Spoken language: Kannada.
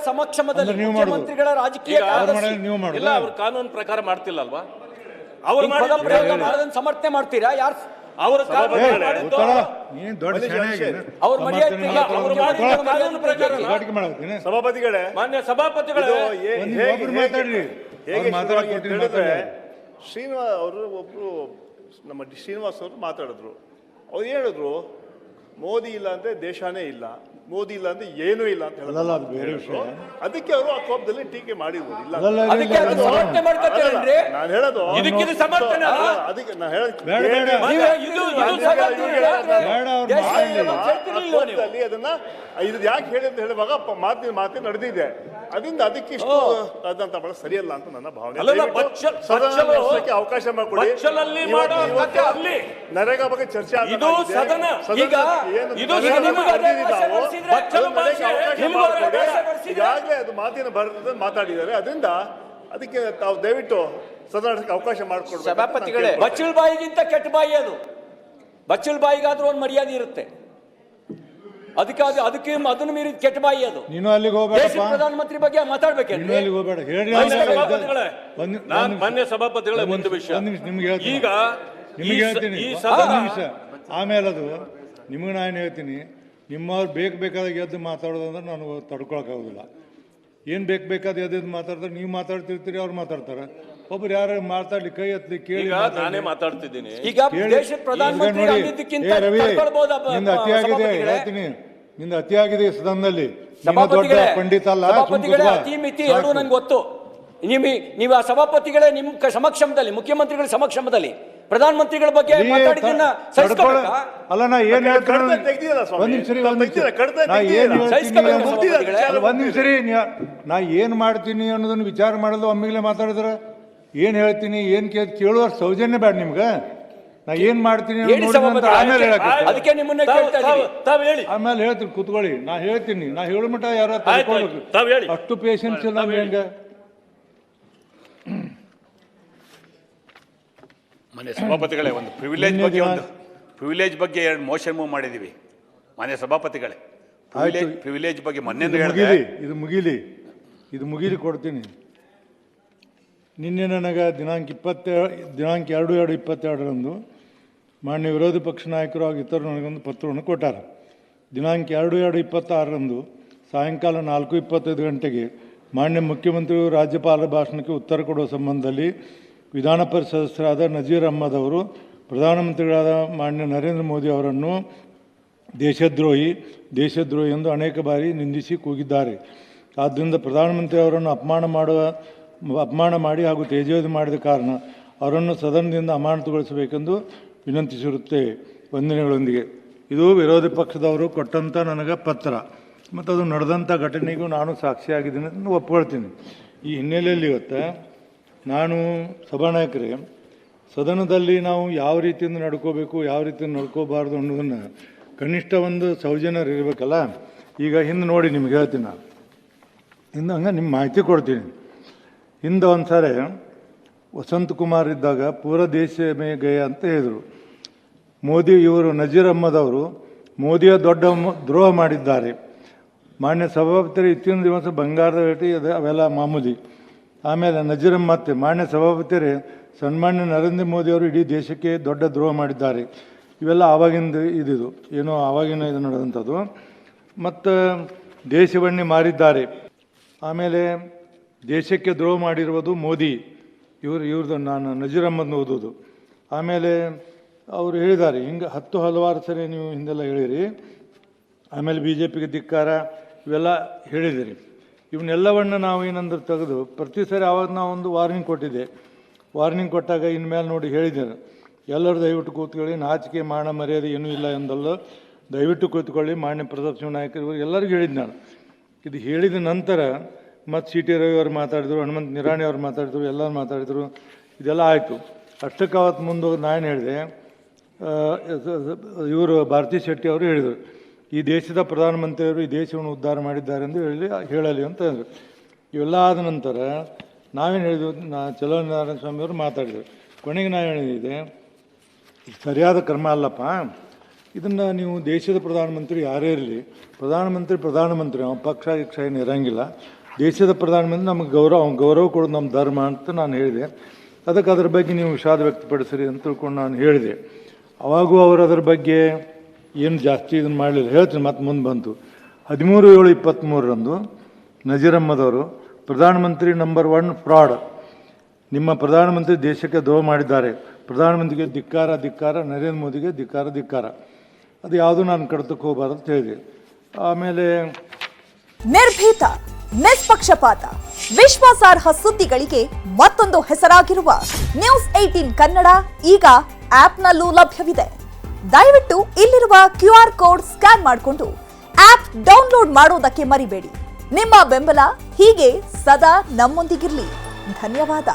ಸಮಕ್ಷಮದಲ್ಲಿ ಮುಖ್ಯಮಂತ್ರಿಗಳ ರಾಜಕೀಯ ಇಲ್ಲ, ಅವರು ಕಾನೂನು ಪ್ರಕಾರ ಮಾಡ್ತಿಲ್ಲ ಅಲ್ವಾ? ಅವರು ಸಮರ್ಥನೆ ಮಾಡ್ತೀರಾ? ಯಾರು ಅವರು ಸಭಾಪತಿಗಳೇ, ಮಾನ್ಯ ಸಭಾಪತಿಗಳೇ, ಶ್ರೀನಿವಾಸ್ ಅವರು ಒಬ್ರು ನಮ್ಮ ಶ್ರೀನಿವಾಸ್ ಅವರು ಮಾತಾಡಿದ್ರು. ಅವ್ರು ಹೇಳಿದ್ರು ಮೋದಿ ಇಲ್ಲ ಅಂದ್ರೆ ದೇಶನೇ ಇಲ್ಲ, ಮೋದಿ ಇಲ್ಲ ಅಂದ್ರೆ ಏನೂ ಇಲ್ಲ ಅಂತ ಹೇಳಿದ್ರು. ಅದಕ್ಕೆ ಅವರು ಆ ಕೋಪದಲ್ಲಿ ಟೀಕೆ ಮಾಡಿರ್ಬೋದು. ಇಲ್ಲ ನಾನು ಹೇಳೋದು ಅದಕ್ಕೆ ನಾನು ಅದನ್ನ ಇದು ಯಾಕೆ ಹೇಳಿ ಅಂತ ಹೇಳುವಾಗ ಮಾತಿನ ನಡೆದಿದೆ. ಅದರಿಂದ ಅದಕ್ಕೆ ಇಷ್ಟು ಅದಂತ ಬಹಳ ಸರಿಯಲ್ಲ ಅಂತ ನನ್ನ ಭಾವನೆ. ಅವಕಾಶ ಮಾಡಿಕೊಡಿ. ನರೇಗಾ ಬಗ್ಗೆ ಚರ್ಚೆ ಈಗಾಗಲೇ ಅದು ಮಾತಿನ ಬರ್ತದೆ ಮಾತಾಡಿದ್ದಾರೆ. ಅದರಿಂದ ಅದಕ್ಕೆ ತಾವು ದಯವಿಟ್ಟು ಸದನಕ್ಕೆ ಅವಕಾಶ ಮಾಡಿಕೊಡ್ಬೇಕು. ಸಭಾಪತಿಗಳೇ, ಬಚ್ಚಲ್ ಬಾಯಿಗಿಂತ ಕೆಟ್ಟ ಬಾಯಿ ಅದು. ಬಚ್ಚಲ್ ಬಾಯಿಗಾದ್ರೂ ಒಂದು ಮರ್ಯಾದೆ ಇರುತ್ತೆ. ಅದಕ್ಕೆ ಅದನ್ನು ಮೀರಿ ಕೆಟ್ಟ ಬಾಯಿ ಅದು. ನೀನು ಅಲ್ಲಿಗೆ ಹೋಗಬೇಡ. ಪ್ರಧಾನಮಂತ್ರಿ ಬಗ್ಗೆ ಮಾತಾಡ್ಬೇಕೇನು? ಅಲ್ಲಿಗೆ ಹೋಗಬೇಡ. ಹೇಳಿ ಮಾನ್ಯ ಸಭಾಪತಿಗಳೇ, ಒಂದು ವಿಷಯ ಈಗ ನಿಮಗೆ ಹೇಳ್ತೀನಿ. ಆಮೇಲೆ ಅದು ನಿಮಗೆ ನಾನು ಹೇಳ್ತೀನಿ, ನಿಮ್ಮವ್ರು ಬೇಕಾದಾಗ ಎದ್ದು ಮಾತಾಡೋದಂದ್ರೆ ನಾನು ತಡ್ಕೊಳಕ್ಕಾಗೋದಿಲ್ಲ. ಏನು ಬೇಕಾದ ಎದ್ದು ಮಾತಾಡ್ತಾರೆ. ನೀವು ಮಾತಾಡ್ತಿರ್ತೀರಿ, ಅವ್ರು ಮಾತಾಡ್ತಾರೆ. ಒಬ್ರು ಯಾರು ಮಾತಾಡ್ಲಿ ಕೈ ಎತ್ತಲಿ ಕೇಳಿ. ನಾನೇ ಮಾತಾಡ್ತಿದ್ದೀನಿ. ಈಗ ದೇಶದ ಪ್ರಧಾನಮಂತ್ರಿ ರವಿ, ನಿಂದ ಅತಿಯಾಗಿದೆ ಹೇಳ್ತೀನಿ, ನಿಂದ ಅತಿಯಾಗಿದೆ ಸದನದಲ್ಲಿ. ದೊಡ್ಡ ಪಂಡಿತ ಅಲ್ಲ. ಅತಿ ಮಿತಿ ಎರಡು ನಂಗೆ ಗೊತ್ತು. ನೀವು ಆ ಸಭಾಪತಿಗಳೇ ನಿಮ್ಮ ಸಮಕ್ಷಮದಲ್ಲಿ, ಮುಖ್ಯಮಂತ್ರಿಗಳ ಸಮಕ್ಷಮದಲ್ಲಿ ಪ್ರಧಾನಮಂತ್ರಿಗಳ ಬಗ್ಗೆ ಮಾತಾಡಿದ್ದನ್ನ ಅಲ್ಲ, ನಾ ಏನ್ ಹೇಳ್ತೀನಿ, ಒಂದ್ ನಿಮಿಷ ರೀ, ನಾ ಏನ್ ಮಾಡ್ತೀನಿ ಅನ್ನೋದನ್ನ ವಿಚಾರ ಮಾಡಲು ಒಮ್ಮೆಲೆ ಮಾತಾಡಿದ್ರ ಏನ್ ಹೇಳ್ತೀನಿ, ಏನ್ ಕೇಳುವ ಸೌಜನ್ಯ ಬೇಡ ನಿಮ್ಗ. ನಾ ಏನ್ ಮಾಡ್ತೀನಿ ಆಮೇಲೆ ಹೇಳ್ತೀನಿ, ಕೂತ್ಕೊಳ್ಳಿ. ನಾ ಹೇಳ್ತೀನಿ, ನಾ ಹೇಳ ಮಟ್ಟ ಯಾರು ಅಷ್ಟು ಪೇಷನ್ಸ್ ಇಲ್ಲ ಹೆಂಗ. ಮಾನ್ಯ ಸಭಾಪತಿಗಳೇ, ಒಂದು ಪ್ರಿವಿಲೇಜ್ ಬಗ್ಗೆ ಎರಡು ಮೋಷನ್ ಮೂವ್ ಮಾಡಿದ್ದೀವಿ. ಮಾನ್ಯ ಸಭಾಪತಿಗಳೇ, ಪ್ರಿವಿಲೇಜ್ ಬಗ್ಗೆ ಮೊನ್ನೆ ಇದು ಮುಗಿಲಿ ಕೊಡ್ತೀನಿ. ನಿನ್ನೆ ನನಗೆ ದಿನಾಂಕ 2/2/22 ಮಾನ್ಯ ವಿರೋಧ ಪಕ್ಷ ನಾಯಕರು ಹಾಗೂ ಇತರರು ನನಗೊಂದು ಪತ್ರವನ್ನು ಕೊಟ್ಟಾರೆ. ದಿನಾಂಕ 2/2/26 ಸಾಯಂಕಾಲ 4:25 ಗಂಟೆಗೆ ಮಾನ್ಯ ಮುಖ್ಯಮಂತ್ರಿಗಳು ರಾಜ್ಯಪಾಲರ ಭಾಷಣಕ್ಕೆ ಉತ್ತರ ಕೊಡುವ ಸಂಬಂಧದಲ್ಲಿ ವಿಧಾನ ಪರಿಷತ್ ಸದಸ್ಯರಾದ ನಜೀರ್ ಅಹ್ಮದ್ ಅವರು ಪ್ರಧಾನಮಂತ್ರಿಗಳಾದ ಮಾನ್ಯ ನರೇಂದ್ರ ಮೋದಿ ಅವರನ್ನು ದೇಶದ್ರೋಹಿ ಎಂದು ಅನೇಕ ಬಾರಿ ನಿಂದಿಸಿ ಕೂಗಿದ್ದಾರೆ. ಆದ್ದರಿಂದ ಪ್ರಧಾನಮಂತ್ರಿ ಅವರನ್ನು ಅಪಮಾನ ಮಾಡಿ ಹಾಗೂ ತೇಜೋವಧೆ ಮಾಡಿದ ಕಾರಣ ಅವರನ್ನು ಸದನದಿಂದ ಅಮಾನತುಗೊಳಿಸಬೇಕೆಂದು ವಿನಂತಿಸಿರುತ್ತೇವೆ. ವಂದನೆಗಳೊಂದಿಗೆ. ಇದು ವಿರೋಧ ಪಕ್ಷದವರು ಕೊಟ್ಟಂಥ ನನಗೆ ಪತ್ರ ಮತ್ತು ಅದು ನಡೆದಂಥ ಘಟನೆಗೂ ನಾನು ಸಾಕ್ಷಿಯಾಗಿದ್ದೀನಿ ಅಂತ ಒಪ್ಕೊಳ್ತೀನಿ. ಈ ಹಿನ್ನೆಲೆಯಲ್ಲಿ ಇವತ್ತು ನಾನು ಸಭಾನಾಯಕರೇ, ಸದನದಲ್ಲಿ ನಾವು ಯಾವ ರೀತಿಯಿಂದ ನಡ್ಕೋಬೇಕು, ಯಾವ ರೀತಿಯಿಂದ ನಡ್ಕೋಬಾರ್ದು ಅನ್ನೋದನ್ನು ಕನಿಷ್ಠ ಒಂದು ಸೌಜನ್ಯರು ಇರಬೇಕಲ್ಲ. ಈಗ ಹಿಂದೆ ನೋಡಿ ನಿಮ್ಗೆ ಹೇಳ್ತೀನಿ, ನಾನು ಹಿಂದೆ ಹಂಗೆ ನಿಮ್ಮ ಮಾಹಿತಿ ಕೊಡ್ತೀನಿ. ಹಿಂದೆ ಒಂದು ಸಾರಿ ವಸಂತ ಕುಮಾರ್ ಇದ್ದಾಗ ಪೂರ ದೇಶ ಮೇ ಗಯ ಅಂತ ಹೇಳಿದರು. ಇವರು ನಜೀರ್ ಅಹ್ಮದ್ ಅವರು ಮೋದಿಯ ದೊಡ್ಡ ದ್ರೋಹ ಮಾಡಿದ್ದಾರೆ. ಮಾನ್ಯ ಸಭಾಪತಿಯರು ಇತ್ತಿನ ದಿವಸ ಬಂಗಾರದ ಭೇಟಿ ಅವೆಲ್ಲ ಮಾಮೂಲಿ. ಆಮೇಲೆ ನಜೀರ್ ಅಹ್ಮದ್ ಮಾನ್ಯ ಸಭಾಪತಿಯರೇ, ಸನ್ಮಾನ್ಯ ನರೇಂದ್ರ ಮೋದಿಯವರು ಇಡೀ ದೇಶಕ್ಕೆ ದೊಡ್ಡ ದ್ರೋಹ ಮಾಡಿದ್ದಾರೆ. ಇವೆಲ್ಲ ಆವಾಗಿಂದ ಏನೋ ಆವಾಗಿನ ಇದು ನಡೆದಂಥದ್ದು. ಮತ್ತು ದೇಶವನ್ನೇ ಮಾರಿದ್ದಾರೆ. ಆಮೇಲೆ ದೇಶಕ್ಕೆ ದ್ರೋಹ ಮಾಡಿರುವುದು ಮೋದಿ, ಇವ್ರದ್ದು ನಾನು ನಜೀರ್ ಅಹ್ಮದ್ನ ಓದೋದು. ಆಮೇಲೆ ಅವರು ಹೇಳಿದ್ದಾರೆ, ಹಿಂಗೆ ಹಲವಾರು ಸರಿ ನೀವು ಹಿಂದೆಲ್ಲ ಹೇಳಿರಿ. ಆಮೇಲೆ BJPಗೆ ಧಿಕ್ಕಾರ ಇವೆಲ್ಲ ಹೇಳಿದಿರಿ. ಇವನ್ನೆಲ್ಲವನ್ನು ನಾವು ಏನಂದ್ರೆ ತೆಗೆದು ಪ್ರತಿ ಸರಿ ಆವಾಗ ನಾವು ಒಂದು ವಾರ್ನಿಂಗ್ ಕೊಟ್ಟಿದ್ದೆ. ವಾರ್ನಿಂಗ್ ಕೊಟ್ಟಾಗ ಇನ್ಮೇಲೆ ನೋಡಿ ಹೇಳಿದ್ದೇನೆ, ಎಲ್ಲರೂ ದಯವಿಟ್ಟು ಕೂತ್ಕೊಳ್ಳಿ, ನಾಚಿಕೆ ಮಾನ ಮರ್ಯಾದೆ ಏನೂ ಇಲ್ಲ ಎಂದಲ್ಲ, ದಯವಿಟ್ಟು ಕೂತ್ಕೊಳ್ಳಿ. ಮಾನ್ಯ ಪ್ರತಿಪಕ್ಷ ನಾಯಕರು ಎಲ್ಲರಿಗೂ ಹೇಳಿದ್ದು ನಾನು. ಇದು ಹೇಳಿದ ನಂತರ ಮತ್ತು CT ರವಿ ಅವರು ಮಾತಾಡಿದರು, ಹನುಮಂತ ನಿರಾಣಿ ಅವರು ಮಾತಾಡಿದರು, ಎಲ್ಲರೂ ಮಾತಾಡಿದರು. ಇದೆಲ್ಲ ಆಯಿತು. ಅಷ್ಟಕ್ಕೆ ಅವತ್ತು ಮುಂದೋಗಿ ನಾನು ಹೇಳಿದೆ, ಇವರು ಭಾರತಿ ಶೆಟ್ಟಿ ಅವರು ಹೇಳಿದರು, ಈ ದೇಶದ ಪ್ರಧಾನಮಂತ್ರಿಯವರು ಈ ದೇಶವನ್ನು ಉದ್ಧಾರ ಮಾಡಿದ್ದಾರೆ ಎಂದು ಹೇಳಲಿ ಅಂತ ಹೇಳಿದರು. ಇವೆಲ್ಲ ಆದ ನಂತರ ನಾವೇನು ಹೇಳಿದ್ವಿ, ಚಲೋನಾರಾಯಣ ಸ್ವಾಮಿಯವರು ಮಾತಾಡಿದರು. ಕೊನೆಗೆ ನಾವು ಹೇಳಿದೆ, ಸರಿಯಾದ ಕ್ರಮ ಅಲ್ಲಪ್ಪ, ಇದನ್ನು ನೀವು ದೇಶದ ಪ್ರಧಾನಮಂತ್ರಿ ಯಾರೇ ಇರಲಿ, ಪ್ರಧಾನಮಂತ್ರಿ ಅವ್ನು ಪಕ್ಷ ಏನು ಇರೋಂಗಿಲ್ಲ. ದೇಶದ ಪ್ರಧಾನಮಂತ್ರಿ ನಮಗೆ ಗೌರವ ಕೊಡೋದು ನಮ್ಮ ಧರ್ಮ ಅಂತ ನಾನು ಹೇಳಿದೆ. ಅದಕ್ಕೆ ಅದ್ರ ಬಗ್ಗೆ ನೀವು ವಿಷಾದ ವ್ಯಕ್ತಪಡಿಸ್ರಿ ಅಂತ ತಿಳ್ಕೊಂಡು ನಾನು ಹೇಳಿದೆ. ಅವಾಗೂ ಅವರು ಅದರ ಬಗ್ಗೆ ಏನು ಜಾಸ್ತಿ ಇದನ್ನು ಮಾಡಲಿಲ್ಲ. ಹೇಳ್ತೀನಿ, ಮತ್ತೆ ಮುಂದೆ ಬಂತು. 13/7/23 ನಜೀರ್ ಅಹ್ಮದ್ ಪ್ರಧಾನಮಂತ್ರಿ ನಂಬರ್ 1 ಫ್ರಾಡ್, ನಿಮ್ಮ ಪ್ರಧಾನಮಂತ್ರಿ ದೇಶಕ್ಕೆ ದ್ರೋಹ ಮಾಡಿದ್ದಾರೆ, ಪ್ರಧಾನಮಂತ್ರಿಗೆ ಧಿಕ್ಕಾರ, ನರೇಂದ್ರ ಮೋದಿಗೆ ಧಿಕ್ಕಾರ, ಅದು ಯಾವುದೂ ನಾನು ಕಡ್ತಕ್ಕೆ ಹೋಗಬಾರ್ದು ಅಂತ ಹೇಳಿದೆ. ಆಮೇಲೆ ನಿರ್ಭೀತ, ನಿಷ್ಪಕ್ಷಪಾತ, ವಿಶ್ವಾಸಾರ್ಹ ಸುದ್ದಿಗಳಿಗೆ ಮತ್ತೊಂದು ಹೆಸರಾಗಿರುವ ನ್ಯೂಸ್ 18 ಕನ್ನಡ ಈಗ ಆಪ್ನಲ್ಲೂ ಲಭ್ಯವಿದೆ. ದಯವಿಟ್ಟು ಇಲ್ಲಿರುವ QR ಕೋಡ್ ಸ್ಕ್ಯಾನ್ ಮಾಡಿಕೊಂಡು ಆಪ್ ಡೌನ್ಲೋಡ್ ಮಾಡೋದಕ್ಕೆ ಮರಿಬೇಡಿ. ನಿಮ್ಮ ಬೆಂಬಲ ಹೀಗೆ ಸದಾ ನಮ್ಮೊಂದಿಗಿರಲಿ. ಧನ್ಯವಾದ.